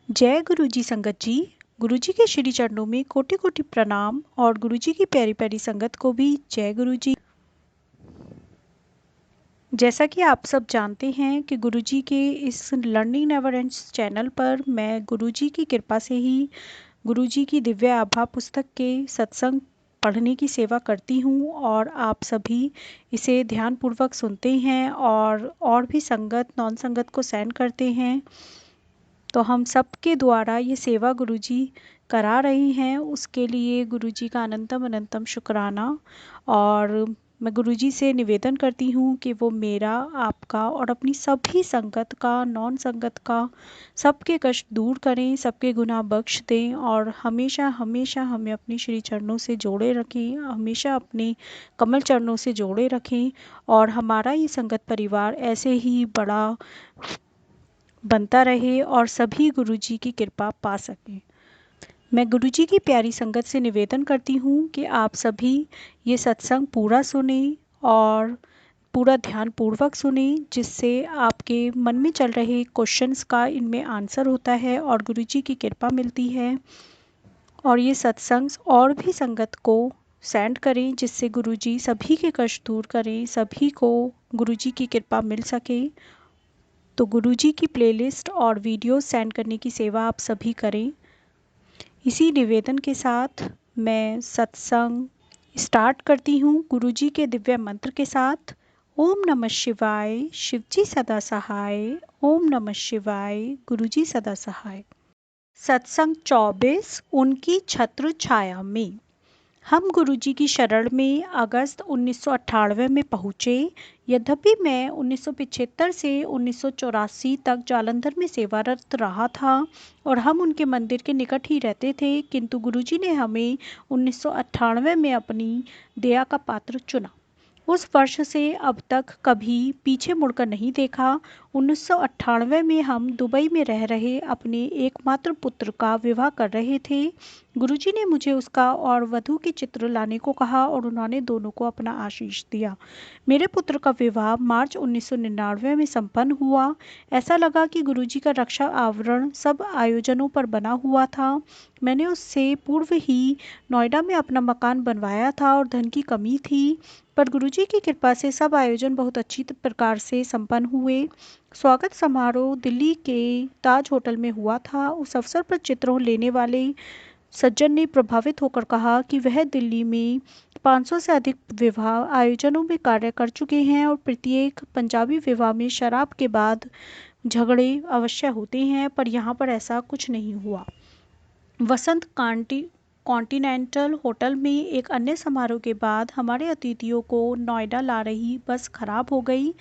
जय गुरु जी संगत जी। गुरु जी के श्री चरणों में कोटि कोटि प्रणाम और गुरु जी की प्यारी प्यारी संगत को भी जय गुरु जी। जैसा कि आप सब जानते हैं कि गुरु जी के इस लर्निंग नेवर एंड्स चैनल पर मैं गुरु जी की कृपा से ही गुरु जी की दिव्य आभा पुस्तक के सत्संग पढ़ने की सेवा करती हूँ और आप सभी इसे ध्यानपूर्वक सुनते हैं और भी संगत नॉन संगत को सेंड करते हैं। तो हम सबके द्वारा ये सेवा गुरुजी करा रहे हैं, उसके लिए गुरुजी का अनंतम अनंतम शुक्राना। और मैं गुरुजी से निवेदन करती हूँ कि वो मेरा, आपका और अपनी सभी संगत का, नॉन संगत का, सबके कष्ट दूर करें, सबके गुनाह बख्श दें और हमेशा हमेशा हमें अपने श्री चरणों से जोड़े रखें, हमेशा अपने कमल चरणों से जोड़े रखें और हमारा ये संगत परिवार ऐसे ही बड़ा बनता रहे और सभी गुरुजी की कृपा पा सकें। मैं गुरुजी की प्यारी संगत से निवेदन करती हूँ कि आप सभी ये सत्संग पूरा सुने और पूरा ध्यान पूर्वक सुने, जिससे आपके मन में चल रहे क्वेश्चंस का इनमें आंसर होता है और गुरुजी की कृपा मिलती है। और ये सत्संग और भी संगत को सेंड करें, जिससे गुरुजी सभी के कष्ट दूर करें, सभी को गुरुजी की कृपा मिल सके। तो गुरुजी की प्लेलिस्ट और वीडियो सेंड करने की सेवा आप सभी करें। इसी निवेदन के साथ मैं सत्संग स्टार्ट करती हूँ गुरुजी के दिव्य मंत्र के साथ। ओम नमः शिवाय, शिवजी सदा सहाय। ओम नमः शिवाय, गुरुजी सदा सहाय। सत्संग 24 उनकी छत्र छाया में। हम गुरुजी की शरण में अगस्त 1998 में पहुँचे। यद्यपि मैं 1975 से 1984 तक जालंधर में सेवारत रहा था और हम उनके मंदिर के निकट ही रहते थे, किंतु गुरुजी ने हमें 1998 में अपनी दया का पात्र चुना। उस वर्ष से अब तक कभी पीछे मुड़कर नहीं देखा। 1998 में हम दुबई में रह रहे अपने एकमात्र पुत्र का विवाह कर रहे थे। गुरुजी ने मुझे उसका और वधू के चित्र लाने को कहा और उन्होंने दोनों को अपना आशीष दिया। मेरे पुत्र का विवाह मार्च 1999 में संपन्न हुआ। ऐसा लगा कि गुरुजी का रक्षा आवरण सब आयोजनों पर बना हुआ था। मैंने उससे पूर्व ही नोएडा में अपना मकान बनवाया था और धन की कमी थी, पर गुरुजी की कृपा से सब आयोजन बहुत अच्छी प्रकार से संपन्न हुए। स्वागत समारोह दिल्ली के ताज होटल में हुआ था। उस अवसर पर चित्रों लेने वाले सज्जन ने प्रभावित होकर कहा कि वह दिल्ली में 500 से अधिक विवाह आयोजनों में कार्य कर चुके हैं और प्रत्येक पंजाबी विवाह में शराब के बाद झगड़े अवश्य होते हैं, पर यहाँ पर ऐसा कुछ नहीं हुआ। वसंत कॉन्टिनेंटल होटल में एक अन्य समारोह के बाद हमारे अतिथियों को नोएडा ला रही बस खराब हो गई।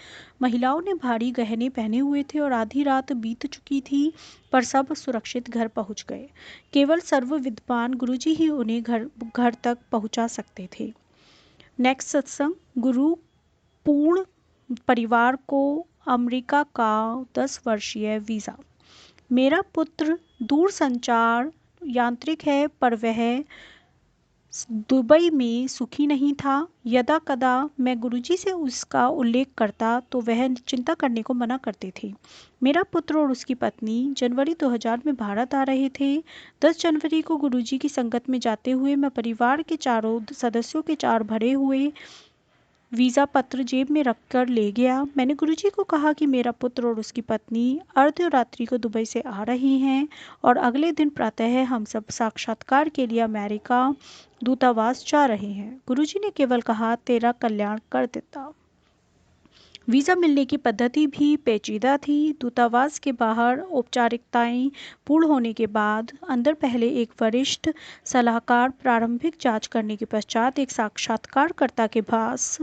महिलाओं ने भारी गहने पहने हुए थे और आधी रात बीत चुकी थी, पर सब सुरक्षित घर पहुंच गए। केवल सर्व विद्वान गुरुजी ही उन्हें घर तक पहुंचा सकते थे। नेक्स्ट सत्संग। गुरु पूर्ण परिवार को अमेरिका का 10 वर्षीय वीज़ा। मेरा पुत्र दूर संचार यांत्रिक है, पर वह दुबई में सुखी नहीं था। यदा कदा मैं गुरुजी से उसका उल्लेख करता तो वह चिंता करने को मना करते थे। मेरा पुत्र और उसकी पत्नी जनवरी 2000 में भारत आ रहे थे। 10 जनवरी को गुरुजी की संगत में जाते हुए मैं परिवार के चारों सदस्यों के 4 भरे हुए वीज़ा पत्र जेब में रखकर ले गया। मैंने गुरुजी को कहा कि मेरा पुत्र और उसकी पत्नी अर्धरात्रि को दुबई से आ रहे हैं और अगले दिन प्रातः हम सब साक्षात्कार के लिए अमेरिका दूतावास जा रहे हैं। गुरुजी ने केवल कहा, तेरा कल्याण कर देता। वीज़ा मिलने की पद्धति भी पेचीदा थी। दूतावास के बाहर औपचारिकताएं पूर्ण होने के बाद अंदर पहले एक वरिष्ठ सलाहकार प्रारंभिक जांच करने के पश्चात एक साक्षात्कारकर्ता के पास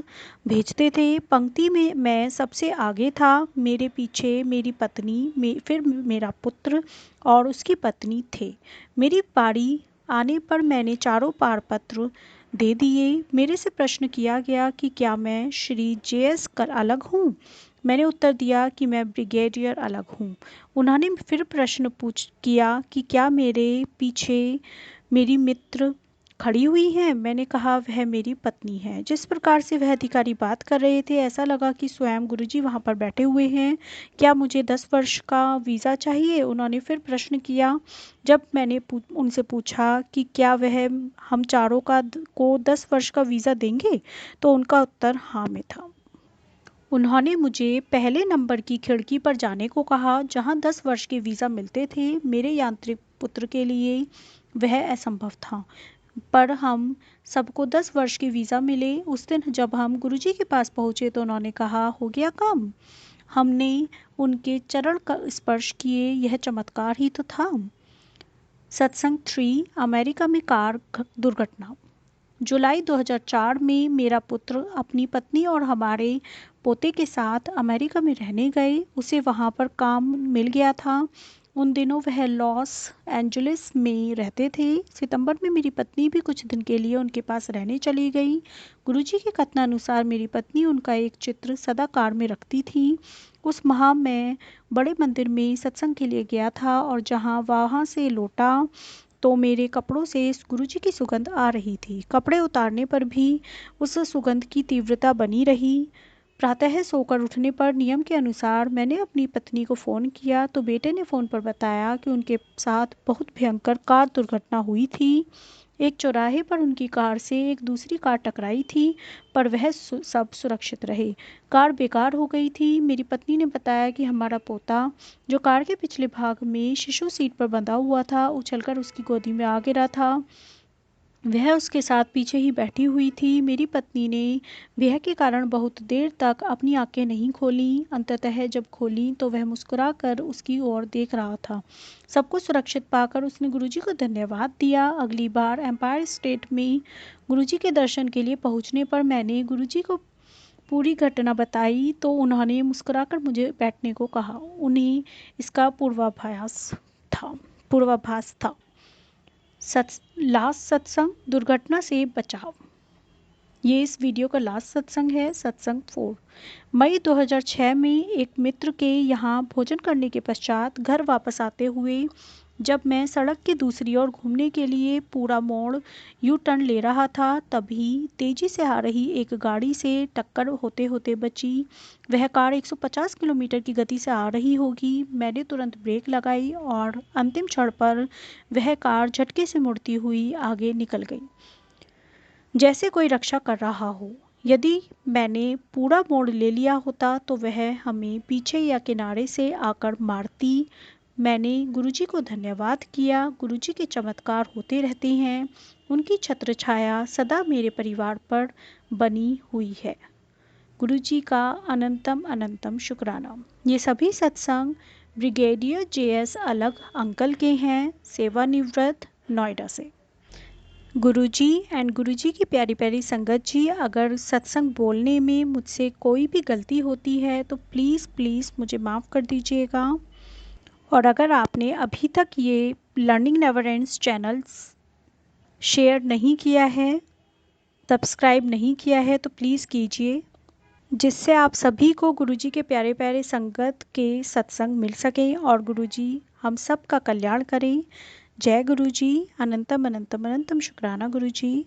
भेजते थे। पंक्ति में मैं सबसे आगे था। मेरे पीछे मेरी पत्नी, फिर मेरा पुत्र और उसकी पत्नी थे। मेरी बारी आने पर मैंने चारों पारपत्र दे दिए। मेरे से प्रश्न किया गया कि क्या मैं श्री JS कर अलग हूँ। मैंने उत्तर दिया कि मैं ब्रिगेडियर अलग हूँ। उन्होंने फिर प्रश्न किया कि क्या मेरे पीछे मेरी मित्र खड़ी हुई हैं? मैंने कहा, वह मेरी पत्नी है। जिस प्रकार से वह अधिकारी बात कर रहे थे, ऐसा लगा कि स्वयं गुरुजी वहां पर बैठे हुए हैं। क्या मुझे 10 वर्ष का वीज़ा चाहिए? उन्होंने फिर प्रश्न किया। जब मैंने उनसे पूछा कि क्या वह हम चारों को 10 वर्ष का वीज़ा देंगे, तो उनका उत्तर हाँ में था। उन्होंने मुझे पहले नंबर की खिड़की पर जाने को कहा, जहां 10 वर्ष के वीज़ा मिलते थे। मेरे यांत्रिक पुत्र के लिए वह असंभव था, पर हम सबको 10 वर्ष के वीज़ा मिले। उस दिन जब हम गुरुजी के पास पहुंचे तो उन्होंने कहा, हो गया काम। हमने उनके चरण का स्पर्श किए। यह चमत्कार ही तो था। सत्संग 3, अमेरिका में कार दुर्घटना। जुलाई 2004 में मेरा पुत्र अपनी पत्नी और हमारे पोते के साथ अमेरिका में रहने गए। उसे वहाँ पर काम मिल गया था। उन दिनों वह लॉस एंजलिस में रहते थे। सितंबर में मेरी पत्नी भी कुछ दिन के लिए उनके पास रहने चली गई। गुरुजी के कथनानुसार मेरी पत्नी उनका एक चित्र सदा कार में रखती थी। उस माह मैं बड़े मंदिर में सत्संग के लिए गया था और जहाँ वहाँ से लौटा तो मेरे कपड़ों से गुरुजी की सुगंध आ रही थी। कपड़े उतारने पर भी उस सुगंध की तीव्रता बनी रही। प्रातः सोकर उठने पर नियम के अनुसार मैंने अपनी पत्नी को फ़ोन किया तो बेटे ने फ़ोन पर बताया कि उनके साथ बहुत भयंकर कार दुर्घटना हुई थी। एक चौराहे पर उनकी कार से एक दूसरी कार टकराई थी, पर वह सब सुरक्षित रहे। कार बेकार हो गई थी। मेरी पत्नी ने बताया कि हमारा पोता, जो कार के पिछले भाग में शिशु सीट पर बंधा हुआ था, उछलकर उसकी गोदी में आ गिरा था। वह उसके साथ पीछे ही बैठी हुई थी। मेरी पत्नी ने भय के कारण बहुत देर तक अपनी आंखें नहीं खोलीं। अंततः जब खोलीं तो वह मुस्कुराकर उसकी ओर देख रहा था। सब कुछ सुरक्षित पाकर उसने गुरुजी को धन्यवाद दिया। अगली बार एम्पायर स्टेट में गुरुजी के दर्शन के लिए पहुंचने पर मैंने गुरुजी को पूरी घटना बताई तो उन्होंने मुस्कुराकर मुझे बैठने को कहा। उन्हें इसका पूर्वाभास था। लास्ट सत्संग, दुर्घटना से बचाव। ये इस वीडियो का लास्ट सत्संग है, सत्संग 4। मई 2006 में एक मित्र के यहाँ भोजन करने के पश्चात घर वापस आते हुए जब मैं सड़क की दूसरी ओर घूमने के लिए पूरा मोड़ यू टर्न ले रहा था, तभी तेजी से आ रही एक गाड़ी से टक्कर होते होते बची। वह कार 150 किलोमीटर की गति से आ रही होगी। मैंने तुरंत ब्रेक लगाई और अंतिम क्षण पर वह कार झटके से मुड़ती हुई आगे निकल गई, जैसे कोई रक्षा कर रहा हो। यदि मैंने पूरा मोड़ ले लिया होता तो वह हमें पीछे या किनारे से आकर मारती। मैंने गुरुजी को धन्यवाद किया। गुरुजी के चमत्कार होते रहते हैं। उनकी छत्र छाया सदा मेरे परिवार पर बनी हुई है। गुरुजी का अनंतम अनंतम शुक्राना। ये सभी सत्संग ब्रिगेडियर JS अलग अंकल के हैं, सेवानिवृत्त, नोएडा से। गुरुजी एंड गुरुजी की प्यारी प्यारी संगत जी, अगर सत्संग बोलने में मुझसे कोई भी गलती होती है तो प्लीज़ मुझे माफ़ कर दीजिएगा। और अगर आपने अभी तक ये learning never ends channel share नहीं किया है, सब्सक्राइब नहीं किया है, तो प्लीज़ कीजिए, जिससे आप सभी को गुरुजी के प्यारे प्यारे संगत के सत्संग मिल सकें और गुरुजी हम सब का कल्याण करें। जय गुरुजी, अनंतम अनंतम अनंतम शुक्राना गुरुजी।